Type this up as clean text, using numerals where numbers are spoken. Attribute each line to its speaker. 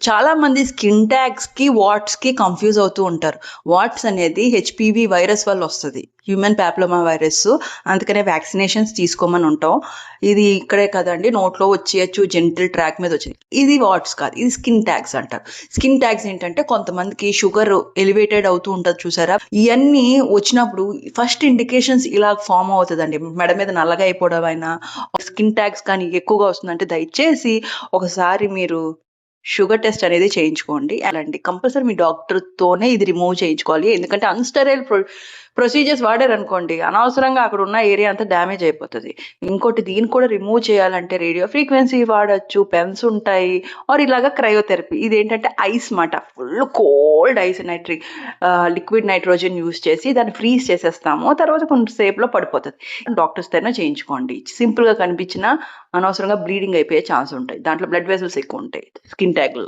Speaker 1: చాలా మంది skin ట్యాగ్స్‌కి, వాట్స్‌కి confuse అవుతూ ఉంటారు. వాట్స్ అనేది హెచ్‌పీవీ వైరస్ వల్ల వస్తది. Human papilloma virus. అందుకనే వ్యాక్సినేషన్స్ తీసుకోమని ఉంటాం. ఇది ఇక్కడే కదండీ నోట్లో వచ్చేయచ్చు, జెనిటల్ ట్రాక్ మీద వచ్చేది. ఇది వాట్స్ కాదు. ఇది స్కిన్ ట్యాగ్స్ అంటారు. స్కిన్ ట్యాగ్స్ ఏంటంటే కొంతమందికి షుగర్ ఎలివేటెడ్ అవుతూ ఉంటది చూసారా? ఇయన్నీ వచ్చినప్పుడు ఫస్ట్ ఇండికేషన్స్ ఇలా ఫార్మ్ అవుతదండి. మెడ మీద నల్లగా అయిపోవడం అయినా, స్కిన్ ట్యాగ్స్ కానీ ఎక్కువగా వస్తుందంటే దయచేసి ఒకసారి మీరు షుగర్ టెస్ట్ అనేది చేయించుకోండి. అలాంటి కంపల్సరీ మీ డాక్టర్‌తోనే ఇది రిమూవ్ చేయించుకోవాలి. ఎందుకంటే అన్‌స్టెరైల్ ప్రొసీజర్స్ వాడారనుకోండి, అనవసరంగా అక్కడ ఉన్న ఏరియా అంతా డ్యామేజ్ అయిపోతది. ఇంకోటి దీన్ని కూడా రిమూవ్ చేయాలంటే రేడియో ఫ్రీక్వెన్సీ వాడొచ్చు, పెన్స్ ఉంటాయి. ఆర్ ఇలాగ క్రయోథెరపీ. ఇదేంటంటే ఐస్ మాట. Full cold ice liquid nitrogen use చేసి దాన్ని ఫ్రీజ్ చేసేస్తాము. తర్వాత కొంచెం సేపులో పడిపోతది. డాక్టర్స్‌తోనే చేయించుకోండి. సింపుల్‌గా కనిపించినా అనవసరంగా బ్లీడింగ్ అయిపోయే ఛాన్స్ ఉంటాయి. దాంట్లో బ్లడ్ వెసల్స్ ఎక్కువ ఉంటాయి స్కిన్ ట్యాగ్‌లో.